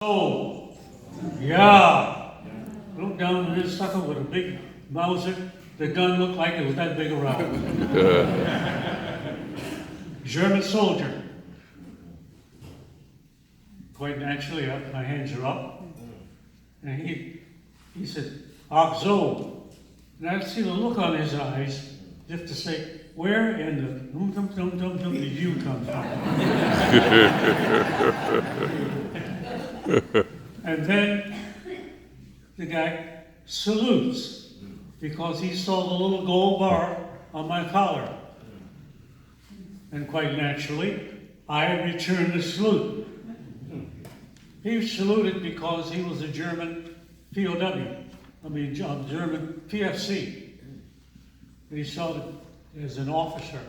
Oh, yeah. Look down at this sucker with a big Mauser. The gun looked like it was that big around. German soldier. Quite naturally, my hands are up. And he said, "Ach so." And I see the look on his eyes, as if to say, where in the did you come from? And then the guy salutes because he saw the little gold bar on my collar. And quite naturally, I returned the salute. He saluted because he was a German POW, German PFC. And he saw it as an officer.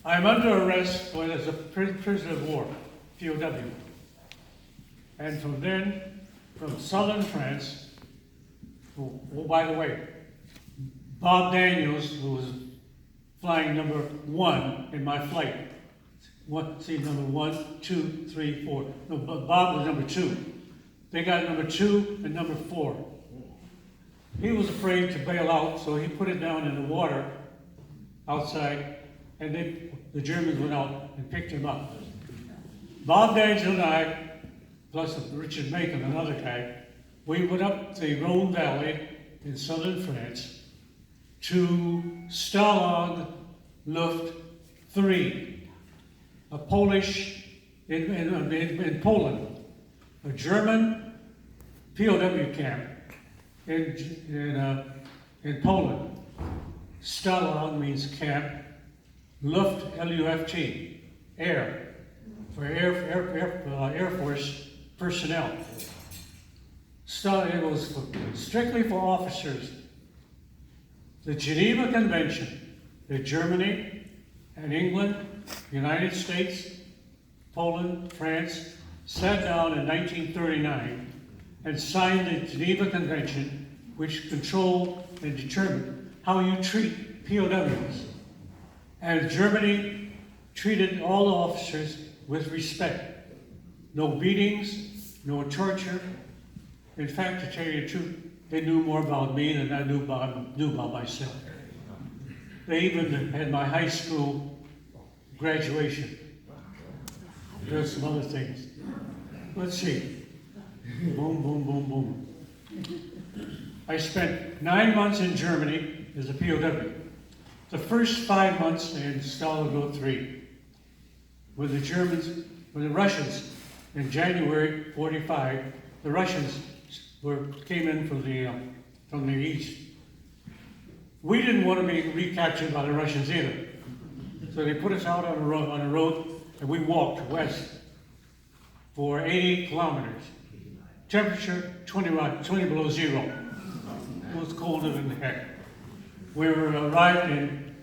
I'm under arrest as a prisoner of war, POW. And from then, from southern France, oh, by the way, Bob Daniels, who was flying number 1 in my flight. Number 1, 2, 3, 4. No, Bob was number 2. They got number 2 and number 4. He was afraid to bail out, so he put it down in the water outside, and the Germans went out and picked him up. Bob Daniels and I, plus Richard Macon, another guy, we went up the Rhone Valley in southern France to Stalag Luft 3, a Polish, in Poland, a German POW camp in Poland. Stalag means camp, Luft, L-U-F-T, air, for Air Force personnel. It was strictly for officers. The Geneva Convention, that Germany and England, United States, Poland, France, sat down in 1939 and signed the Geneva Convention, which controlled and determined how you treat POWs. And Germany treated all the officers with respect. No beatings, no torture. In fact, to tell you the truth, they knew more about me than I knew about myself. They even had my high school graduation. There's some other things. Let's see. Boom, boom, boom, boom. I spent 9 months in Germany as a POW. The first 5 months in Stalag 3 with the Russians in January '45. The Russians came in from the east. We didn't want to be recaptured by the Russians either. So they put us out on a road, and we walked west for 80 kilometers. Temperature 20 below zero. It was colder than heck. We arrived in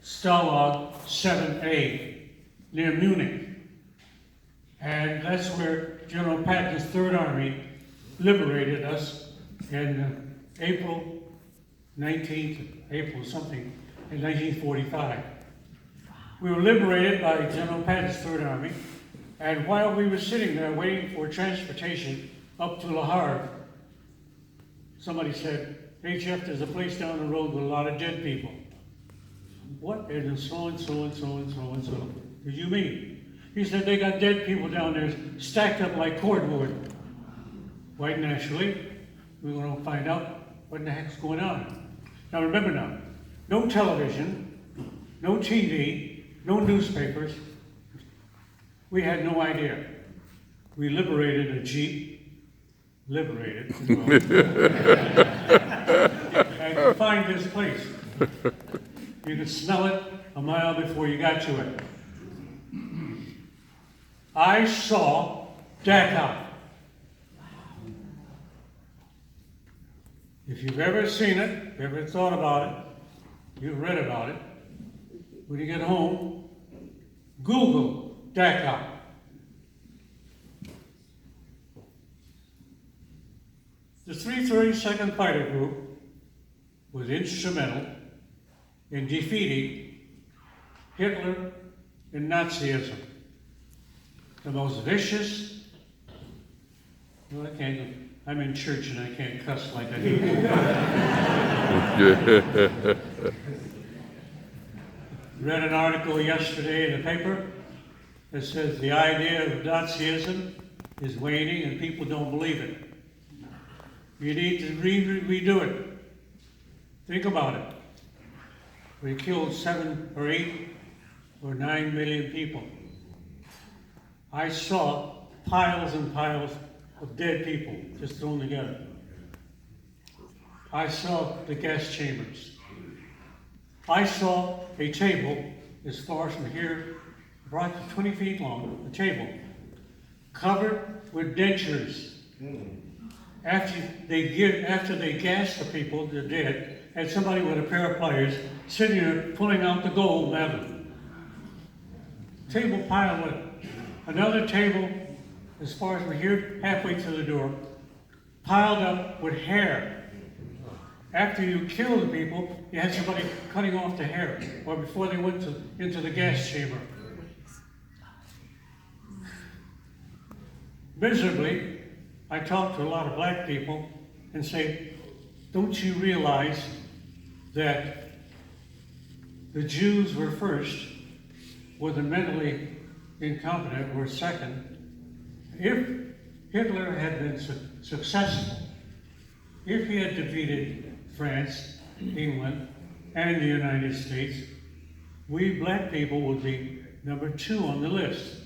Stalag 7A near Munich. And that's where General Patton's Third Army liberated us in April 1945. We were liberated by General Patton's Third Army, and while we were sitting there waiting for transportation up to Le Havre, somebody said, "Hey Jeff, there's a place down the road with a lot of dead people." "What? And so and so and so and so and so. What do you mean?" He said, "They got dead people down there stacked up like cordwood." Quite naturally, we were going to find out what the heck's going on. Now remember now, no television, no TV, no newspapers. We had no idea. We liberated a Jeep, and could find this place. You could smell it a mile before you got to it. I saw Dachau. If you've ever seen it, ever thought about it, you've read about it, when you get home, Google Dachau. The 332nd Fighter Group was instrumental in defeating Hitler and Nazism. The most vicious Well, I can't. I'm in church and I can't cuss like I do. Read an article yesterday in the paper that says the idea of Nazism is waning and people don't believe it. You need to redo it. Think about it. We killed 7 or 8 or 9 million people. I saw piles and piles of dead people just thrown together. I saw the gas chambers. I saw a table as far from here, about 20 feet long, a table covered with dentures. After they gassed the people, the dead, and somebody with a pair of pliers sitting there pulling out the gold medal. Table piled with another table as far as we're here, halfway to the door, piled up with hair. After you kill the people, you had somebody cutting off the hair, or before they went into the gas chamber. Miserably, I talk to a lot of black people and say, don't you realize that the Jews were first, or the mentally incompetent were second? If Hitler had been successful, if he had defeated France, England, and the United States, we black people would be number 2 on the list.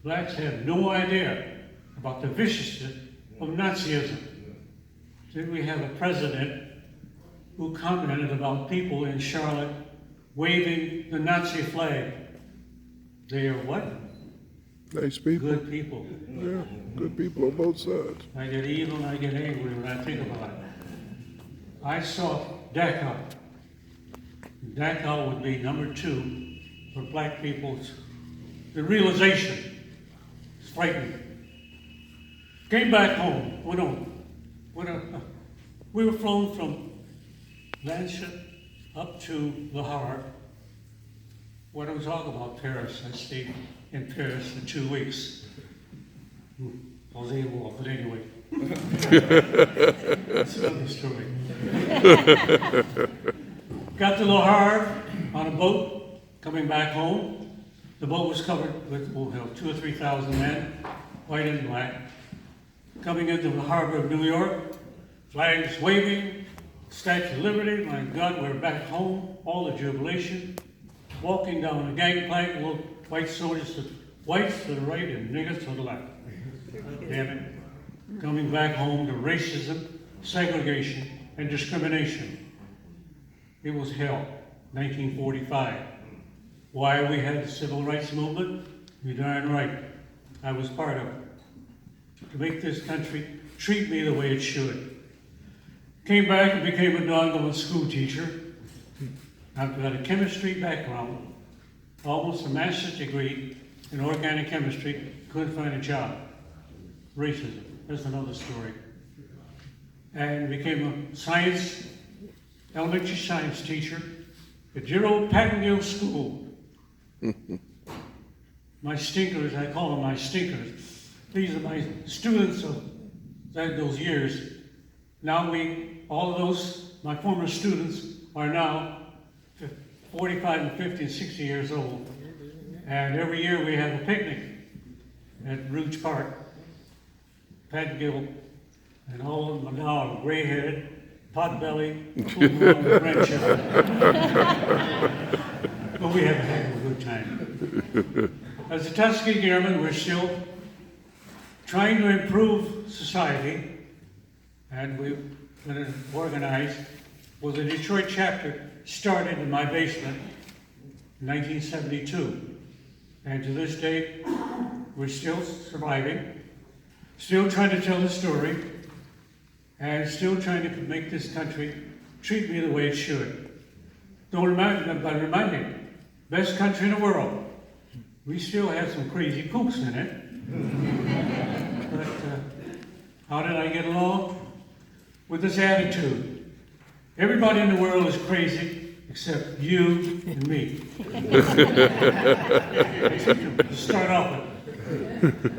Blacks have no idea about the viciousness of Nazism. Did we have a president who commented about people in Charlotte waving the Nazi flag? They are what? Nice people. Good people. Yeah, good people on both sides. I get evil and I get angry when I think about it. I saw Dachau. Dachau would be number 2 for black people's, the realization. It's frightening. Came back home, went home. We were flown from Lancashire up to Le Havre. When I was talking about Paris, I stayed in Paris for 2 weeks. I was able, but anyway. That's another story. Got to Le Havre on a boat, coming back home. The boat was covered with 2,000 or 3,000 men, white and black. Coming into the harbor of New York, flags waving, Statue of Liberty, my God, we're back home, all the jubilation. Walking down the gangplank, little white soldiers, whites to the right and niggers to the left. Damn it. Coming back home to racism, segregation, and discrimination. It was hell, 1945. Why we had the civil rights movement? You're darn right. I was part of it. To make this country treat me the way it should. Came back and became a doggone school teacher. I've got a chemistry background, almost a master's degree in organic chemistry, couldn't find a job. Racism, that's another story. And became a elementary science teacher at dear old Pancakes School. My stinkers, I call them my stinkers. These are my students of those years. Now all of those, my former students, are now 45 and 50 and 60 years old. And every year we have a picnic at Rouge Park. Pat Gill and all of them are now gray-headed, pot-belly, friendship. But we have a heck of a good time. As a Tuskegee Airman, we're still trying to improve society, and we've been organized. Well, the Detroit chapter started in my basement in 1972. And to this day, we're still surviving, still trying to tell the story, and still trying to make this country treat me the way it should. Don't remind me, best country in the world. We still have some crazy kooks in it. But how did I get along? With this attitude. Everybody in the world is crazy except you and me. Start off with